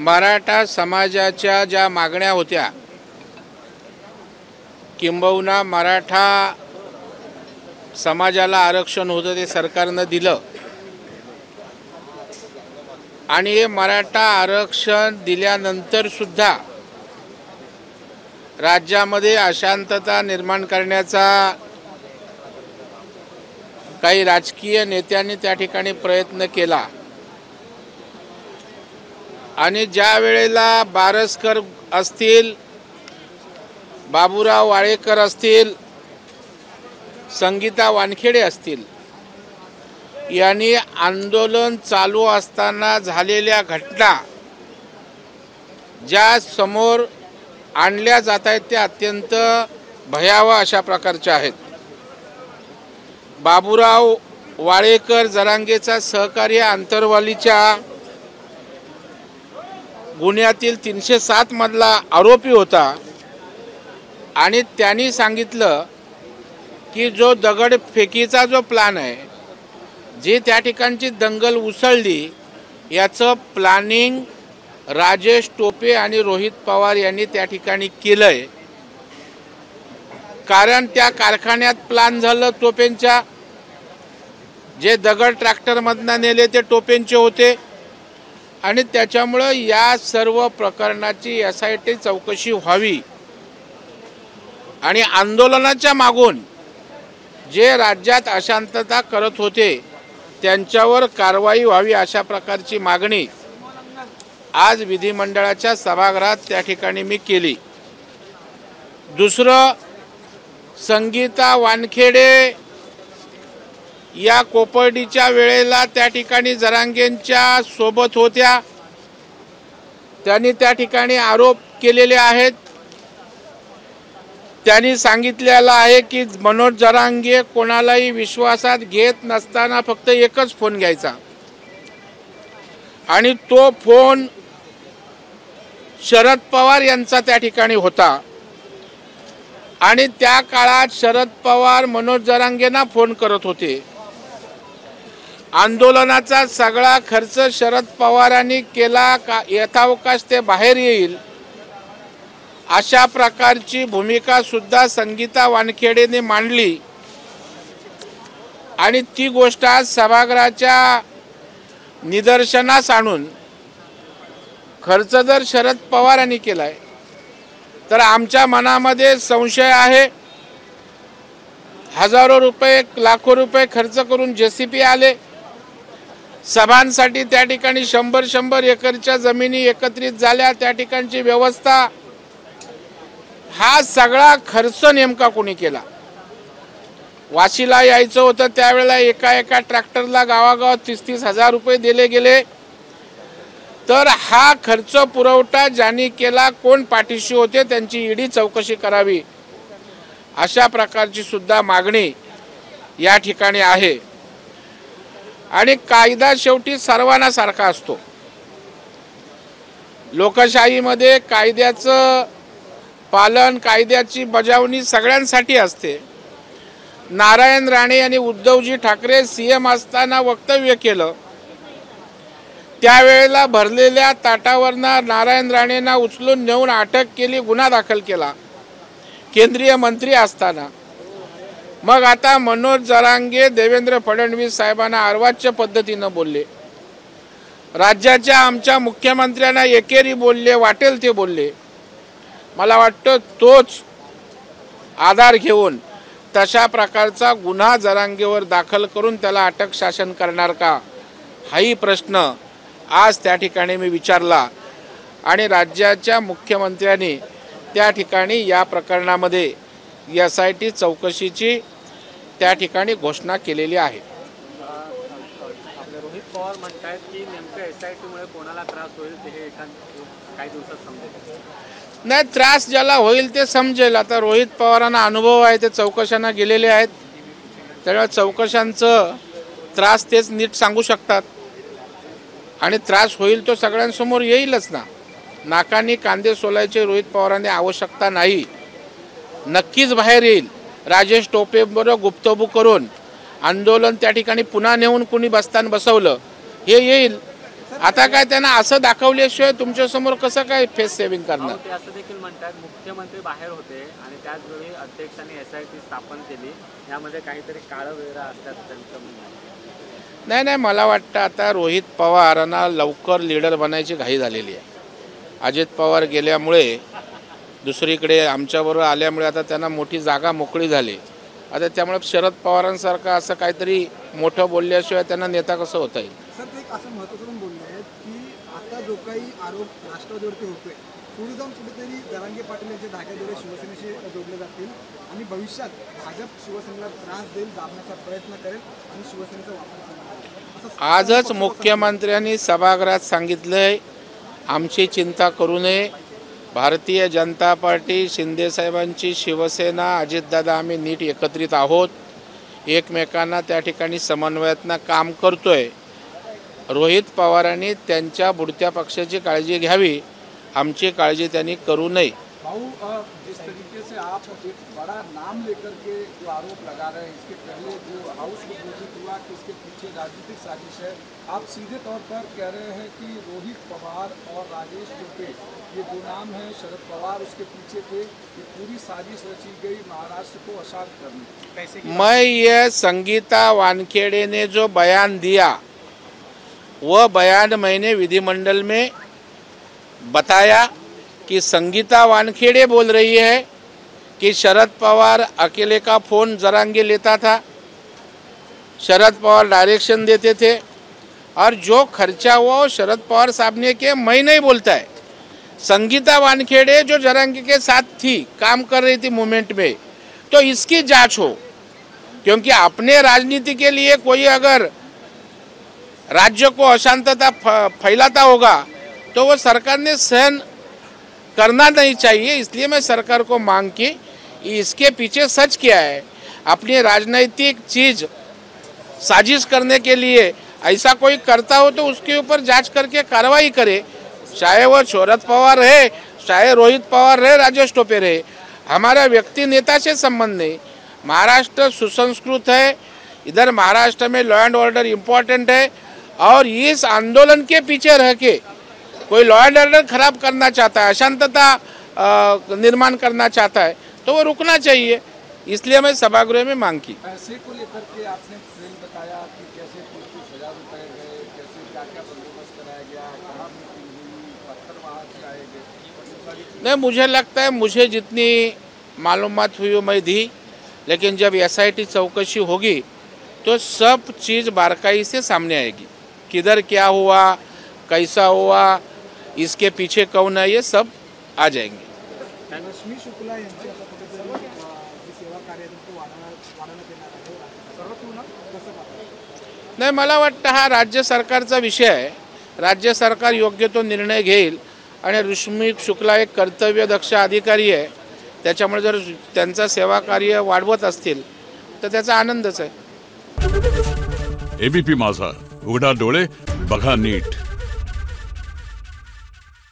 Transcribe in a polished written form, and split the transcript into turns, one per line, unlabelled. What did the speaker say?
मराठा समाजाच्या ज्या मागण्या होत्या, किंबहुना मराठा समाजाला आरक्षण होतं ते सरकारनं दिलं आणि हे मराठा आरक्षण दिल्यानंतर सुद्धा राज्यामध्ये अशांतता निर्माण करण्याचा काही राजकीय नेत्यांनी त्या ठिकाणी प्रयत्न केला आणि ज्या वेळेला बारसकर असतील, बाबूराव वाळेकर असतील, संगीता वानखेडे असतील यांनी आंदोलन चालू असताना झालेल्या घटना ज्या समोर आणल्या जात आहेत त्या अत्यंत भयावह अशा प्रकारच्या आहेत। बाबूराव वाळेकर जरांगेचा सहकारी अंतरवालीच्या गुन्ह्यातील 307 मधला आरोपी होता आणि त्यांनी सांगितलं की जो दगडफेकीचा जो प्लान आहे, जे त्या ठिकाणची दंगल उसळली, याचं प्लॅनिंग राजेश टोपे आणि रोहित पवार यांनी त्या ठिकाणी केलंय। कारण त्या कारखान्यात प्लान झालं टोपेंच्या, जे दगड ट्रॅक्टरमधनं नेले ते टोपेंचे होते आणि त्याच्यामुळं या सर्व प्रकरणाची SIT चौकशी व्हावी आणि आंदोलनाच्या मागून जे राज्यात अशांतता करत होते त्यांच्यावर कारवाई व्हावी अशा प्रकारची मागणी आज विधिमंडळाच्या सभागृहात त्या ठिकाणी मी केली। दुसरं, संगीता वानखेडे या कोपर्डीच्या वेळेला त्या ठिकाणी जरांगेंच्या सोबत होत्या, त्यांनी त्या ठिकाणी आरोप केलेले आहेत। त्यांनी सांगितलेलं आहे की मनोज जरांगे कोणालाही विश्वासात घेत नसताना फक्त एकच फोन घ्यायचा आणि तो फोन शरद पवार यांचा त्या ठिकाणी होता आणि त्या काळात शरद पवार मनोज जरांगेंना फोन करत होते। आंदोलनाचा सगळा खर्च शरद पवारांनी केला का यथावकाश ते बाहेर येईल अशा प्रकारची भूमिका सुद्धा संगीता वानखेडेने मांडली आणि ती गोष्ट आज सभागृहाच्या निदर्शनास आणून खर्च जर शरद पवारांनी केलाय तर आमच्या मनामध्ये संशय आहे। हजारो रुपये, लाखो रुपये खर्च करून JCP आले, सभांसाठी त्या ठिकाणी 100 एकरच्या जमिनी एकत्रित झाल्या, त्या ठिकाणची व्यवस्था, हा सगळा खर्च नेमका कोणी केला? वाशीला यायचं होतं त्यावेळेला एका ट्रॅक्टरला गावागावात 30 हजार रुपये दिले गेले, तर हा खर्च पुरवठा ज्यांनी केला, कोण पाठीशी होते, त्यांची ईडी चौकशी करावी अशा प्रकारची सुद्धा मागणी या ठिकाणी आहे। आणि कायदा शेवटी सर्वांना सारखा असतो। लोकशाहीमध्ये कायद्याचं पालन, कायद्याची बजावणी सगळ्यांसाठी असते। नारायण राणे यांनी उद्धवजी ठाकरे CM असताना वक्तव्य केलं, त्यावेळेला भरलेल्या ताटावरनं नारायण राणेंना उचलून नेऊन अटक केली, गुन्हा दाखल केला केंद्रीय मंत्री असताना। मग आता मनोज जरांगे देवेंद्र फडणवीस साहेबांना अर्वाच्य पद्धतीनं बोलले, राज्याच्या आमच्या मुख्यमंत्र्यांना एकेरी बोलले, वाटेल ते बोलले। मला वाटतं तोच आधार घेऊन तशा प्रकारचा गुन्हा जरांगेवर दाखल करून त्याला अटक शासन करणार का, हाही प्रश्न आज त्या ठिकाणी मी विचारला आणि राज्याच्या मुख्यमंत्र्यांनी त्या ठिकाणी या प्रकरणामध्ये SIT चौकशीची त्या ठिकाणी घोषणा केलेली आहे।
रोहित पवार म्हणतात की नेमकं SIT मुळे कोणाला त्रास होईल ते काही दिवसात समजेल।
नाही, त्रास ज्याला होईल ते समजेल। आता रोहित पवारांना अनुभव आहे, ते चौकशांना गेलेले आहेत, त्यामुळे चौकशांचं त्रास तेच नीट सांगू शकतात आणि त्रास होईल तो सगळ्यांसमोर येईलच ना। नाकांनी कांदे सोलायचे रोहित पवारांनी आवश्यकता नाही, नक्कीच बाहेर येईल। राजेश टोपे बरोबर गुप्तबू करून आंदोलन त्या ठिकाणी पुन्हा नेऊन कुणी बसताना बसवलं हे येईल। आता काय त्यांना असं दाखवल्याशिवाय तुमच्यासमोर कसं काय फेस सेव्हिंग करणार?
ते असं देखील म्हणतात मुख्यमंत्री बाहेर होते आणि त्याचवेळी अध्यक्षांनी SIT स्थापन केली, यामध्ये काहीतरी काळं वगैरे असतात त्यांचं म्हणणं आहे.
नाही, मला वाटतं आता रोहित पवारांना लवकर लीडर बनायची घाई झालेली आहे. अजित पवार गेल्यामुळे दुसरीकडे आमच्याबरोबर आल्यामुळे आता त्यांना मोठी जागा मोकळी झाली. आता त्यामुळे शरद पवारांसारखं असं काहीतरी मोठं बोलल्याशिवाय त्यांना नेता कसं होता येईल?
सर, ते एक असं महत्त्वपूर्ण बोलले आहेत की आता जो काही आरोप राष्ट्रवादीवरती होतोय पुढे जाऊन कुठेतरी जरांगे पाटील यांच्या धाग्याद्वारे शिवसेनेशी जोडले जातील आणि भविष्यात भाजप शिवसेनेला त्रास देईल, दाबण्याचा प्रयत्न करेल आणि शिवसेनेचा वापर करेल.
आजच मुख्यमंत्र्यांनी सभागृहात सांगितलंय आमची चिंता करू नये. भारतीय जनता पार्टी, शिंदेसाहेबांची शिवसेना, अजितदादा आम्ही नीट एकत्रित आहोत. एकमेकांना त्या ठिकाणी समन्वयातनं काम करतोय. रोहित पवारांनी त्यांच्या बुडत्या पक्षाची काळजी घ्यावी, आमची काळजी त्यांनी करू नये.
भाऊ, जिस तरीके से आप एक बड़ा नाम लेकर के जो आरोप लगा रहे हैं, इसके पहले जो हाउस में घोषित हुआ कि इसके पीछे राजनीतिक साजिश है, आप सीधे तौर पर कह रहे हैं कि रोहित पवार और राजेश टोपे ये दो नाम हैं, शरद पवार उसके पीछे थे, ये पूरी साजिश रची गई महाराष्ट्र को अशांत करने.
मैं ये संगीता वानखेड़े ने जो बयान दिया वो बयान मैंने विधिमंडल में बताया कि संगीता वानखेड़े बोल रही है कि शरद पवार अकेले का फ़ोन जरांगे लेता था, शरद पवार डायरेक्शन देते थे और जो खर्चा हुआ शरद पवार साहब ने किया. मैं नहीं बोलता है. संगीता वानखेड़े जो जरांगे के साथ थी, काम कर रही थी मूवमेंट में, तो इसकी जांच हो. क्योंकि अपने राजनीति के लिए कोई अगर राज्य को अशांतता फैलाता होगा तो वो सरकार ने सहन करना नहीं चाहिए. इसलिए मैं सरकार को मांग की इसके पीछे सच क्या है. अपनी राजनीतिक चीज़ साजिश करने के लिए ऐसा कोई करता हो तो उसके ऊपर जांच करके कार्रवाई करे. चाहे वो शरद पवार रहे, चाहे रोहित पवार रहे, राजेश टोपे रहे, हमारा व्यक्ति नेता से संबंध नहीं. महाराष्ट्र सुसंस्कृत है. इधर महाराष्ट्र में लॉ एंड ऑर्डर इम्पोर्टेंट है और इस आंदोलन के पीछे रह के कोई लॉ एंड ऑर्डर खराब करना चाहता है, अशांतता निर्माण करना चाहता है तो वो रुकना चाहिए. इसलिए मैं सभागृह में मांग की.
पैसे को लेकर के आपने बताया कि कैसे 30,000 रुपए गए, कैसे क्या क्या बंदोबस्त कराया गया, कहाँ मीटिंग हुई, पत्थर वहाँ से आए गए.
नहीं, मुझे लगता है मुझे जितनी मालूमात हुई वो मैं दी, लेकिन जब SIT चौकसी होगी तो सब चीज़ बारकाई से सामने आएगी. किधर क्या हुआ, कैसा हुआ, इसके पीछे कौन है, ये सब आ जाएंगे.
रश्मी शुक्ला यांची आता कुठेतरी जी सेवा कार्य आहे तो वाढवण्यात येणार आहे. सर्वतून कसं पाहता?
नाही, मला वाटतं हा राज्य सरकारचा विषय आहे. राज्य सरकार योग्य तो निर्णय घेईल आणि रश्मी शुक्ला एक कर्तव्यदक्ष अधिकारी आहे, त्याच्यामुळे जर त्यांचा सेवा कार्य वाढवत असतील तर त्याचा आनंदच आहे.
ABP माझा, उघडा डोळे बघा नीट.